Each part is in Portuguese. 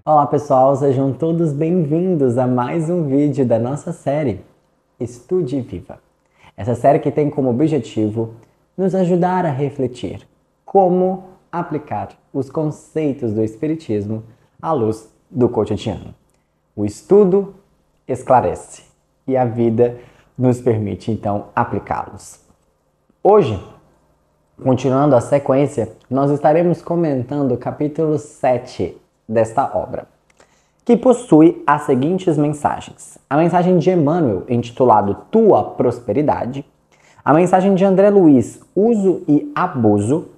Olá pessoal, sejam todos bem-vindos a mais um vídeo da nossa série Estude Viva. Essa série que tem como objetivo nos ajudar a refletir como aplicar os conceitos do Espiritismo à luz do cotidiano. O estudo esclarece e a vida nos permite então aplicá-los. Hoje, continuando a sequência, nós estaremos comentando o capítulo 7 desta obra, que possui as seguintes mensagens. A mensagem de Emmanuel, intitulado Tua Prosperidade, a mensagem de André Luiz, Uso e Abuso,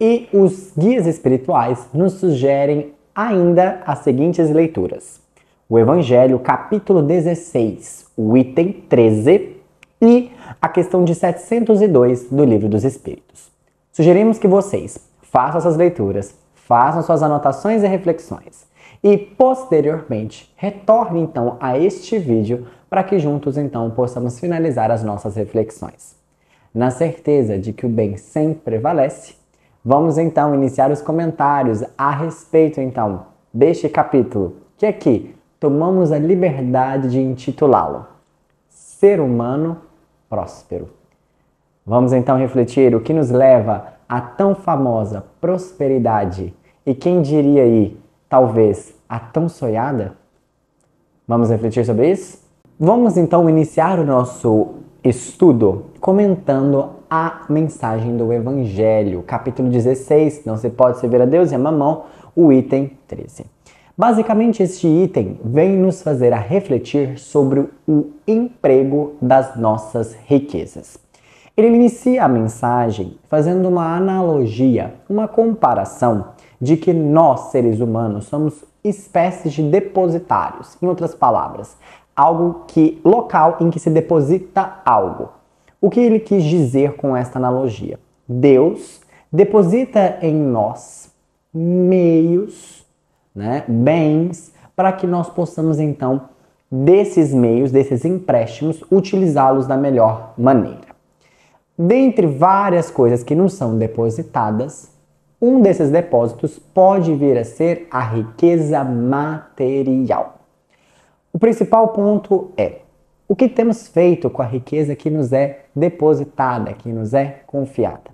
e os guias espirituais nos sugerem ainda as seguintes leituras. O Evangelho, capítulo 16, o item 13 e a questão de 702 do Livro dos Espíritos. Sugerimos que vocês façam essas leituras, façam suas anotações e reflexões e, posteriormente, retornem então a este vídeo para que juntos então possamos finalizar as nossas reflexões. Na certeza de que o bem sempre prevalece, vamos então iniciar os comentários a respeito então deste capítulo, que aqui tomamos a liberdade de intitulá-lo Ser Humano Próspero. Vamos então refletir o que nos leva à tão famosa prosperidade e quem diria aí, talvez, a tão sonhada? Vamos refletir sobre isso? Vamos então iniciar o nosso estudo comentando a mensagem do Evangelho, capítulo 16, não se pode servir a Deus e a mamão, o item 13. Basicamente, este item vem nos fazer a refletir sobre o emprego das nossas riquezas. Ele inicia a mensagem fazendo uma analogia, uma comparação de que nós, seres humanos, somos espécies de depositários. Em outras palavras, local em que se deposita algo. O que ele quis dizer com esta analogia? Deus deposita em nós meios, bens, para que nós possamos então, desses meios, desses empréstimos, utilizá-los da melhor maneira. Dentre várias coisas que nos são depositadas, um desses depósitos pode vir a ser a riqueza material. O principal ponto é o que temos feito com a riqueza que nos é depositada, que nos é confiada.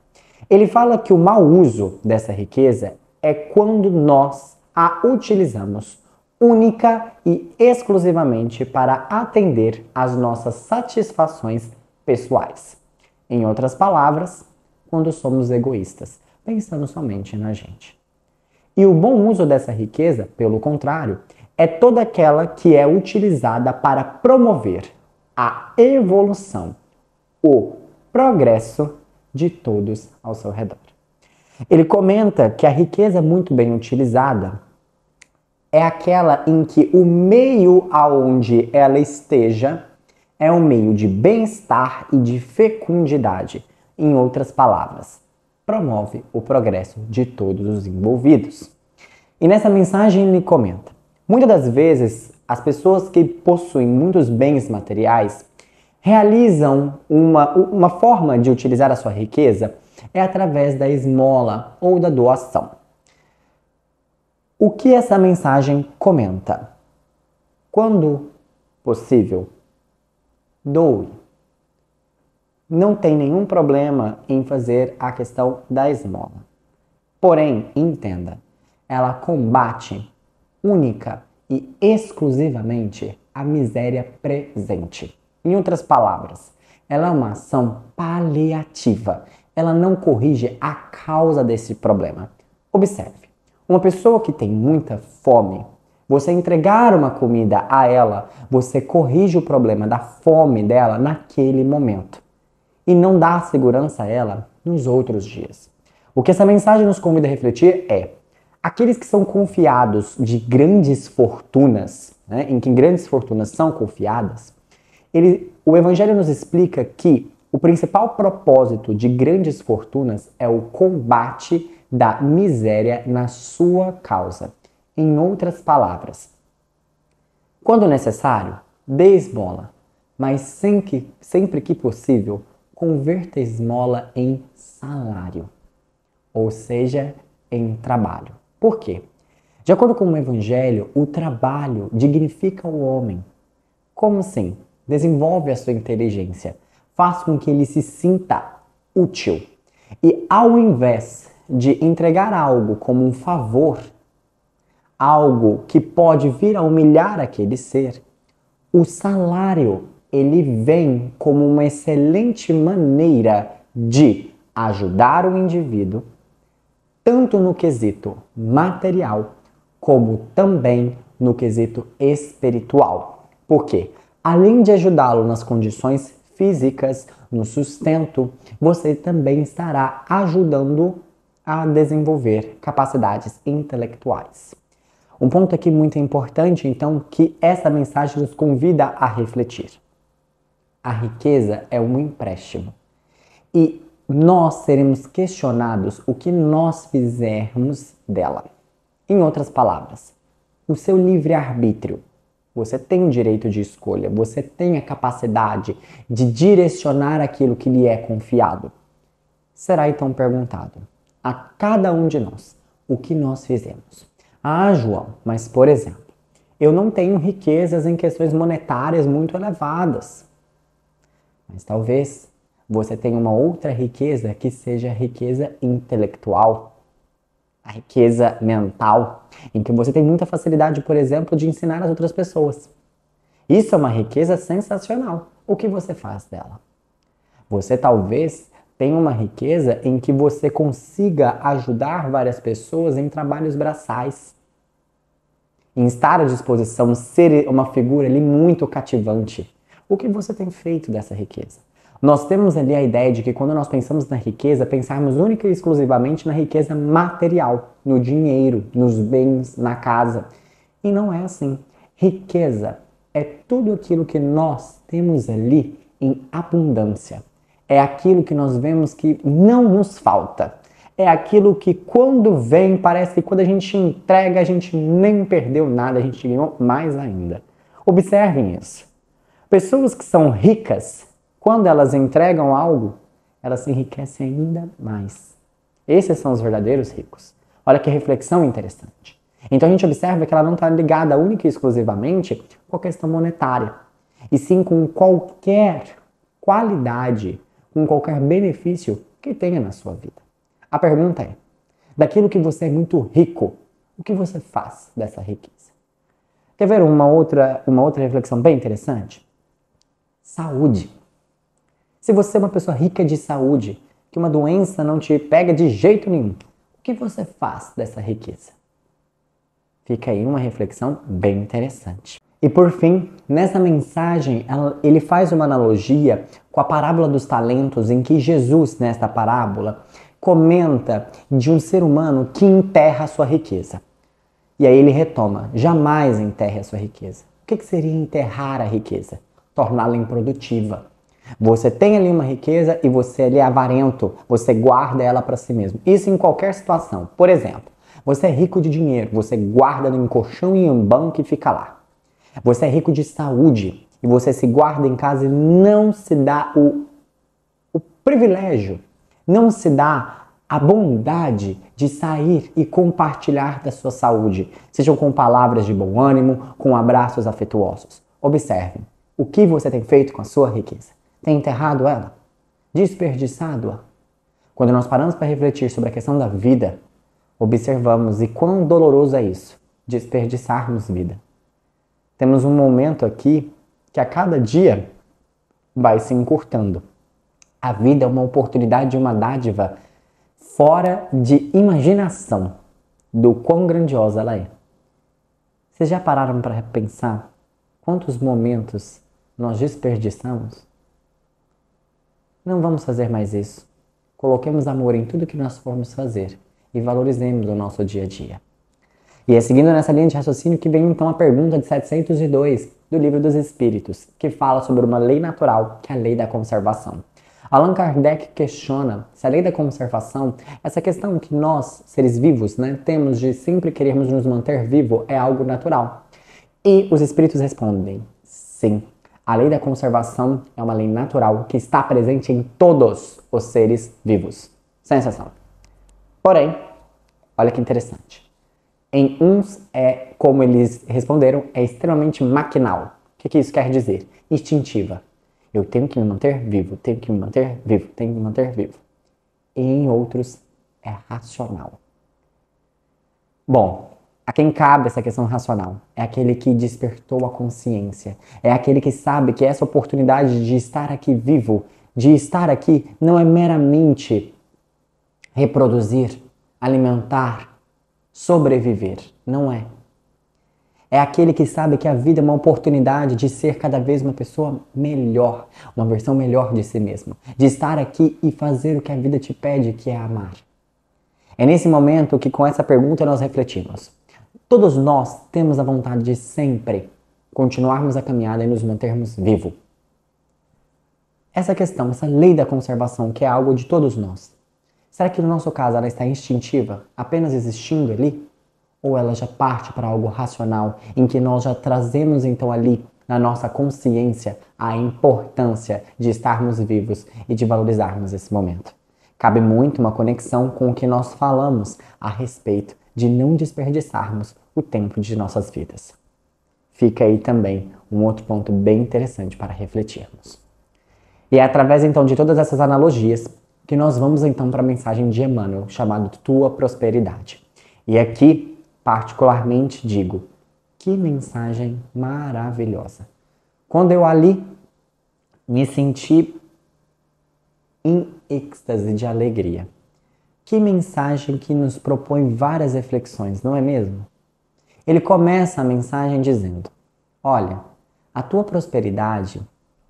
Ele fala que o mau uso dessa riqueza é quando nós a utilizamos única e exclusivamente para atender às nossas satisfações pessoais. Em outras palavras, quando somos egoístas, pensando somente na gente. E o bom uso dessa riqueza, pelo contrário, é toda aquela que é utilizada para promover a evolução, o progresso de todos ao seu redor. Ele comenta que a riqueza muito bem utilizada é aquela em que o meio aonde ela esteja é um meio de bem-estar e de fecundidade. Em outras palavras, promove o progresso de todos os envolvidos. E nessa mensagem ele comenta, muitas das vezes as pessoas que possuem muitos bens materiais realizam uma forma de utilizar a sua riqueza é através da esmola ou da doação. O que essa mensagem comenta? Quando possível, doe. Não tem nenhum problema em fazer a questão da esmola. Porém, entenda, ela combate única e exclusivamente a miséria presente. Em outras palavras, ela é uma ação paliativa. Ela não corrige a causa desse problema. Observe, uma pessoa que tem muita fome, você entregar uma comida a ela, você corrige o problema da fome dela naquele momento e não dá segurança a ela nos outros dias. O que essa mensagem nos convida a refletir é aqueles que são confiados de grandes fortunas, em que grandes fortunas são confiadas, o Evangelho nos explica que o principal propósito de grandes fortunas é o combate da miséria na sua causa. Em outras palavras, quando necessário, dê esmola, mas sempre que possível, converta a esmola em salário. ou seja, em trabalho. Por quê? De acordo com o Evangelho, o trabalho dignifica o homem. Como assim? Desenvolve a sua inteligência, faz com que ele se sinta útil. E ao invés de entregar algo como um favor, algo que pode vir a humilhar aquele ser, o salário ele vem como uma excelente maneira de ajudar o indivíduo, tanto no quesito material, como também no quesito espiritual. Por quê? Além de ajudá-lo nas condições físicas, no sustento, você também estará ajudando a desenvolver capacidades intelectuais. Um ponto aqui muito importante, então, que essa mensagem nos convida a refletir. A riqueza é um empréstimo. E nós seremos questionados o que nós fizermos dela. Em outras palavras, o seu livre-arbítrio. Você tem o direito de escolha, você tem a capacidade de direcionar aquilo que lhe é confiado. Será então perguntado a cada um de nós o que nós fizemos. Ah, João, mas por exemplo, eu não tenho riquezas em questões monetárias muito elevadas. Mas talvez você tenha uma outra riqueza que seja a riqueza intelectual, a riqueza mental, em que você tem muita facilidade, por exemplo, de ensinar as outras pessoas. Isso é uma riqueza sensacional. O que você faz dela? Você talvez tenha uma riqueza em que você consiga ajudar várias pessoas em trabalhos braçais, em estar à disposição, ser uma figura ali muito cativante. O que você tem feito dessa riqueza? Nós temos ali a ideia de que quando nós pensamos na riqueza, pensarmos única e exclusivamente na riqueza material, no dinheiro, nos bens, na casa. E não é assim. Riqueza é tudo aquilo que nós temos ali em abundância. É aquilo que nós vemos que não nos falta. É aquilo que quando vem, parece que quando a gente entrega, a gente nem perdeu nada, a gente ganhou mais ainda. Observem isso. Pessoas que são ricas, quando elas entregam algo, elas se enriquecem ainda mais. Esses são os verdadeiros ricos. Olha que reflexão interessante. Então a gente observa que ela não está ligada única e exclusivamente com a questão monetária, e sim com qualquer qualidade, com qualquer benefício que tenha na sua vida. A pergunta é, daquilo que você é muito rico, o que você faz dessa riqueza? Quer ver uma outra reflexão bem interessante? Saúde. Se você é uma pessoa rica de saúde, que uma doença não te pega de jeito nenhum, o que você faz dessa riqueza? Fica aí uma reflexão bem interessante. E por fim, nessa mensagem, ele faz uma analogia com a parábola dos talentos, em que Jesus, nesta parábola, comenta de um ser humano que enterra a sua riqueza. E aí ele retoma, jamais enterre a sua riqueza. O que seria enterrar a riqueza? Torná-la improdutiva. Você tem ali uma riqueza e você ali é avarento, você guarda ela para si mesmo. Isso em qualquer situação. Por exemplo, você é rico de dinheiro, você guarda em colchão e em banco e fica lá. Você é rico de saúde e você se guarda em casa e não se dá o privilégio, não se dá a bondade de sair e compartilhar da sua saúde, sejam com palavras de bom ânimo, com abraços afetuosos. Observem, o que você tem feito com a sua riqueza? Tem enterrado ela? Desperdiçado-a? Quando nós paramos para refletir sobre a questão da vida, observamos e quão doloroso é isso, desperdiçarmos vida. Temos um momento aqui que a cada dia vai se encurtando. A vida é uma oportunidade, uma dádiva fora de imaginação do quão grandiosa ela é. Vocês já pararam para pensar quantos momentos nós desperdiçamos? Não vamos fazer mais isso. Coloquemos amor em tudo que nós formos fazer e valorizemos o nosso dia a dia. E é seguindo nessa linha de raciocínio que vem então a pergunta de 702 do Livro dos Espíritos, que fala sobre uma lei natural, que é a lei da conservação. Allan Kardec questiona se a lei da conservação, essa questão que nós, seres vivos, temos de sempre querermos nos manter vivo, é algo natural. E os espíritos respondem, sim, a lei da conservação é uma lei natural que está presente em todos os seres vivos. Sensação. Porém, olha que interessante. Em uns, como eles responderam, é extremamente maquinal. O que isso quer dizer? Instintiva. Eu tenho que me manter vivo, tenho que me manter vivo, tenho que me manter vivo. E em outros, é racional. Bom, a quem cabe essa questão racional? É aquele que despertou a consciência. É aquele que sabe que essa oportunidade de estar aqui vivo, de estar aqui, não é meramente reproduzir, alimentar, sobreviver. Não é. É aquele que sabe que a vida é uma oportunidade de ser cada vez uma pessoa melhor, uma versão melhor de si mesmo. De estar aqui e fazer o que a vida te pede, que é amar. É nesse momento que com essa pergunta nós refletimos. Todos nós temos a vontade de sempre continuarmos a caminhada e nos mantermos vivos. Essa questão, essa lei da conservação, que é algo de todos nós. Será que no nosso caso ela está instintiva, apenas existindo ali? Ou ela já parte para algo racional, em que nós já trazemos então ali na nossa consciência a importância de estarmos vivos e de valorizarmos esse momento? Cabe muito uma conexão com o que nós falamos a respeito de não desperdiçarmos o tempo de nossas vidas. Fica aí também um outro ponto bem interessante para refletirmos. E é através então de todas essas analogias que nós vamos então para a mensagem de Emmanuel, chamado Tua Prosperidade. E aqui, particularmente, digo, que mensagem maravilhosa. Quando eu ali me senti em êxtase de alegria. Que mensagem que nos propõe várias reflexões, não é mesmo? Ele começa a mensagem dizendo: olha, a tua prosperidade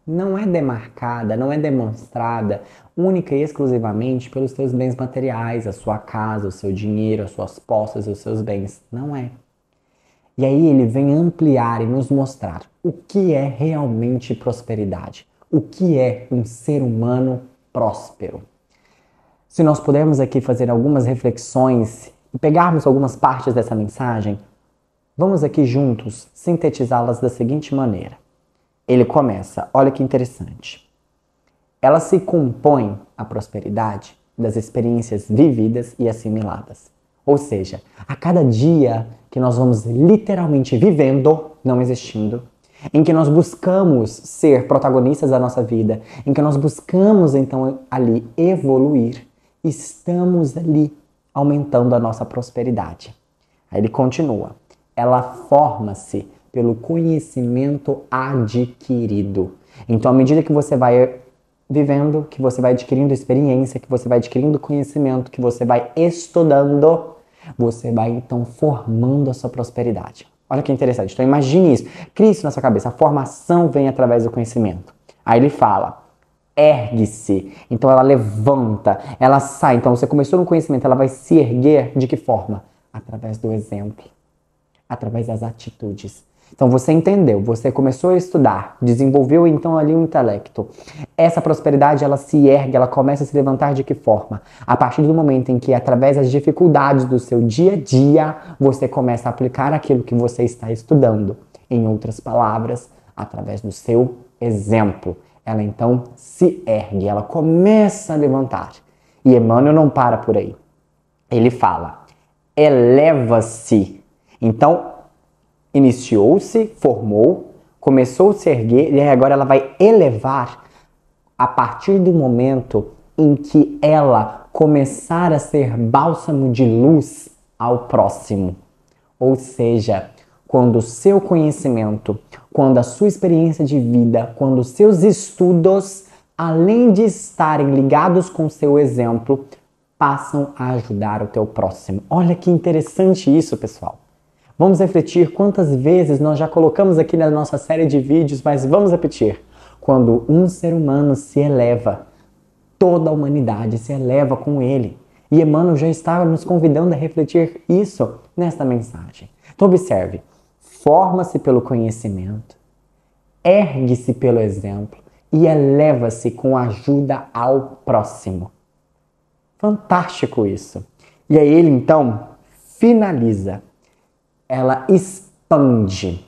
não é demarcada, não é demonstrada única e exclusivamente pelos teus bens materiais, a sua casa, o seu dinheiro, as suas posses, os seus bens. Não é. E aí ele vem ampliar e nos mostrar o que é realmente prosperidade. O que é um ser humano próspero. Se nós pudermos aqui fazer algumas reflexões e pegarmos algumas partes dessa mensagem, vamos aqui juntos sintetizá-las da seguinte maneira. Ele começa, olha que interessante. Ela se compõe, a prosperidade, das experiências vividas e assimiladas. Ou seja, a cada dia que nós vamos literalmente vivendo, não existindo, em que nós buscamos ser protagonistas da nossa vida, em que nós buscamos então ali evoluir, estamos ali aumentando a nossa prosperidade. Aí ele continua. Ela forma-se pelo conhecimento adquirido. Então, à medida que você vai vivendo, que você vai adquirindo experiência, que você vai adquirindo conhecimento, que você vai estudando, você vai então formando a sua prosperidade. Olha que interessante. Então, imagine isso. Crie isso na sua cabeça. A formação vem através do conhecimento. Aí ele fala, ergue-se. Então, ela levanta, ela sai. Então, você começou no conhecimento, ela vai se erguer de que forma? Através do exemplo. Através das atitudes. Então você entendeu, você começou a estudar, desenvolveu então ali o intelecto. Essa prosperidade ela se ergue, ela começa a se levantar de que forma? A partir do momento em que, através das dificuldades do seu dia a dia, você começa a aplicar aquilo que você está estudando. Em outras palavras, através do seu exemplo. Ela então se ergue, ela começa a levantar. E Emmanuel não para por aí. Ele fala, eleva-se. Então, iniciou-se, formou, começou a se erguer e agora ela vai elevar a partir do momento em que ela começar a ser bálsamo de luz ao próximo. Ou seja, quando o seu conhecimento, quando a sua experiência de vida, quando os seus estudos, além de estarem ligados com o seu exemplo, passam a ajudar o teu próximo. Olha que interessante isso, pessoal. Vamos refletir quantas vezes nós já colocamos aqui na nossa série de vídeos, mas vamos repetir. Quando um ser humano se eleva, toda a humanidade se eleva com ele. E Emmanuel já estava nos convidando a refletir isso nesta mensagem. Então observe, forma-se pelo conhecimento, ergue-se pelo exemplo e eleva-se com ajuda ao próximo. Fantástico isso. E aí ele então finaliza. Ela expande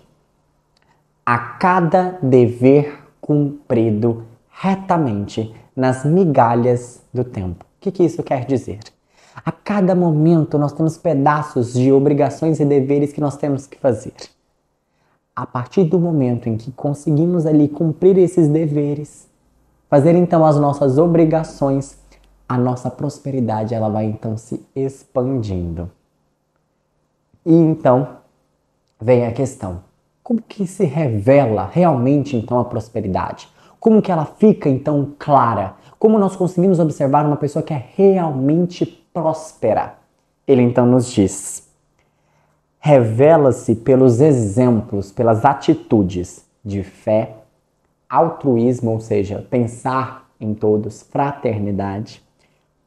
a cada dever cumprido retamente nas migalhas do tempo. O que isso quer dizer? A cada momento nós temos pedaços de obrigações e deveres que nós temos que fazer. A partir do momento em que conseguimos ali cumprir esses deveres, fazer então as nossas obrigações, a nossa prosperidade ela vai então se expandindo. E então vem a questão, como que se revela realmente então a prosperidade? Como que ela fica então clara? Como nós conseguimos observar uma pessoa que é realmente próspera? Ele então nos diz, revela-se pelos exemplos, pelas atitudes de fé, altruísmo, ou seja, pensar em todos, fraternidade,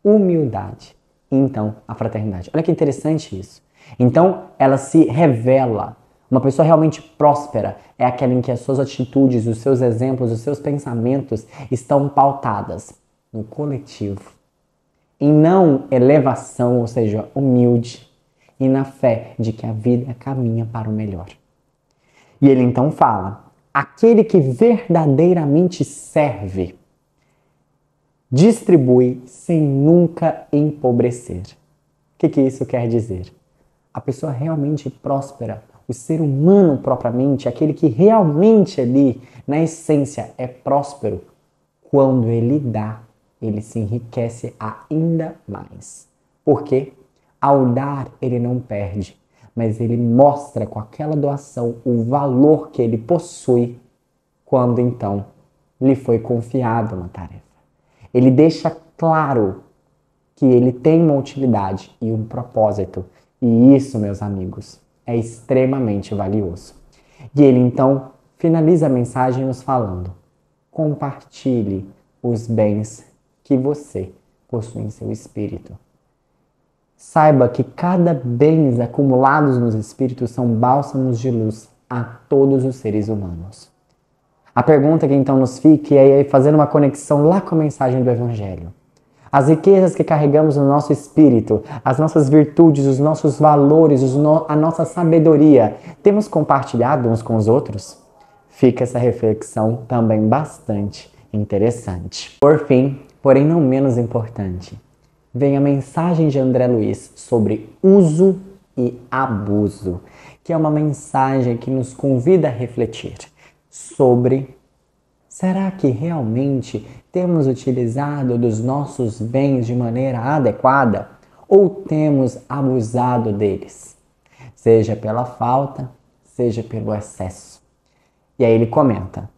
humildade e então a fraternidade. Olha que interessante isso. Então ela se revela. Uma pessoa realmente próspera é aquela em que as suas atitudes, os seus exemplos, os seus pensamentos estão pautadas no coletivo, em não elevação, ou seja, humilde, e na fé de que a vida caminha para o melhor. E ele então fala, aquele que verdadeiramente serve, distribui sem nunca empobrecer. O que isso quer dizer? A pessoa realmente próspera, o ser humano propriamente, aquele que realmente ali, na essência, é próspero, quando ele dá, ele se enriquece ainda mais. Por quê? Ao dar, ele não perde, mas ele mostra com aquela doação o valor que ele possui quando então lhe foi confiada uma tarefa. Ele deixa claro que ele tem uma utilidade e um propósito. E isso, meus amigos, é extremamente valioso. E ele então finaliza a mensagem nos falando: compartilhe os bens que você possui em seu espírito. Saiba que cada bens acumulados nos espíritos são bálsamos de luz a todos os seres humanos. A pergunta que então nos fica é fazer uma conexão lá com a mensagem do Evangelho. As riquezas que carregamos no nosso espírito, as nossas virtudes, os nossos valores, a nossa sabedoria, temos compartilhado uns com os outros? Fica essa reflexão também bastante interessante. Por fim, porém não menos importante, vem a mensagem de André Luiz sobre uso e abuso, que é uma mensagem que nos convida a refletir sobre: será que realmente temos utilizado dos nossos bens de maneira adequada ou temos abusado deles? Seja pela falta, seja pelo excesso. E aí ele comenta: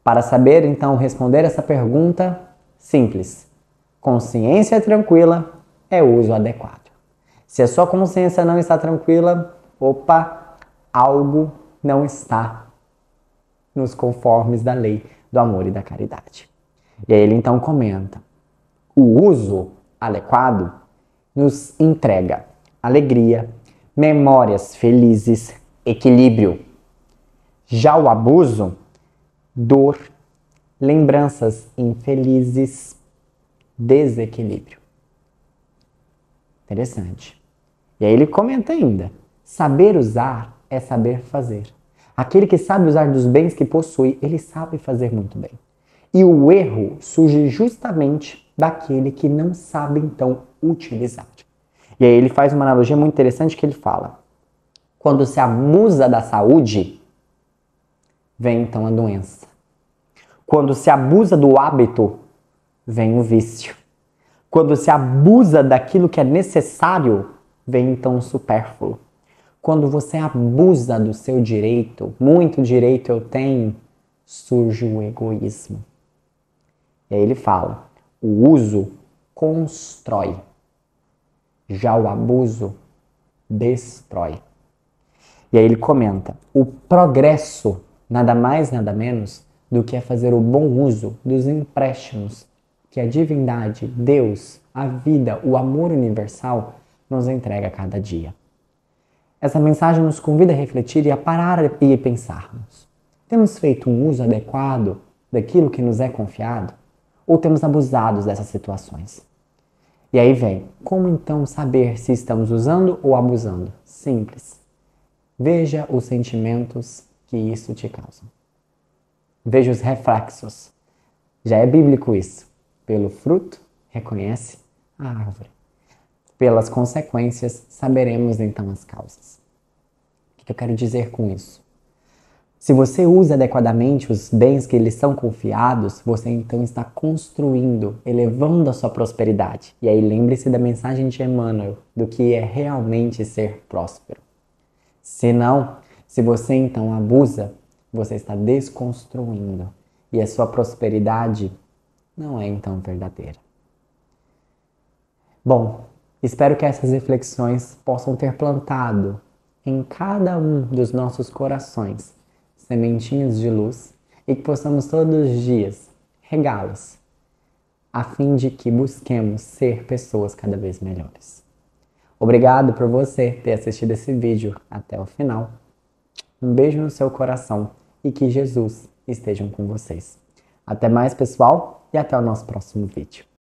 para saber então responder essa pergunta simples, consciência tranquila é uso adequado. Se a sua consciência não está tranquila, algo não está nos conformes da lei do amor e da caridade. E aí ele então comenta: o uso adequado nos entrega alegria, memórias felizes, equilíbrio. Já o abuso, dor, lembranças infelizes, desequilíbrio. Interessante. E aí ele comenta ainda: saber usar é saber fazer. Aquele que sabe usar dos bens que possui, ele sabe fazer muito bem. E o erro surge justamente daquele que não sabe então utilizar. E aí ele faz uma analogia muito interessante que ele fala: quando se abusa da saúde, vem então a doença. Quando se abusa do hábito, vem o vício. Quando se abusa daquilo que é necessário, vem então o supérfluo. Quando você abusa do seu direito, muito direito eu tenho, surge o egoísmo. E aí ele fala: o uso constrói, já o abuso destrói. E aí ele comenta: o progresso nada mais nada menos do que é fazer o bom uso dos empréstimos que a divindade, Deus, a vida, o amor universal nos entrega a cada dia. Essa mensagem nos convida a refletir e a parar e pensarmos: temos feito um uso adequado daquilo que nos é confiado? Ou temos abusado dessas situações? E aí vem: como então saber se estamos usando ou abusando? Simples. Veja os sentimentos que isso te causa. Veja os reflexos. Já é bíblico isso. Pelo fruto, reconhece a árvore. Pelas consequências, saberemos então as causas. O que eu quero dizer com isso? Se você usa adequadamente os bens que lhes são confiados, você então está construindo, elevando a sua prosperidade. E aí lembre-se da mensagem de Emmanuel, do que é realmente ser próspero. Se não, se você então abusa, você está desconstruindo. E a sua prosperidade não é então verdadeira. Bom, espero que essas reflexões possam ter plantado em cada um dos nossos corações sementinhas de luz e que possamos todos os dias regá-las, a fim de que busquemos ser pessoas cada vez melhores. Obrigado por você ter assistido esse vídeo até o final. Um beijo no seu coração e que Jesus esteja com vocês. Até mais, pessoal, e até o nosso próximo vídeo.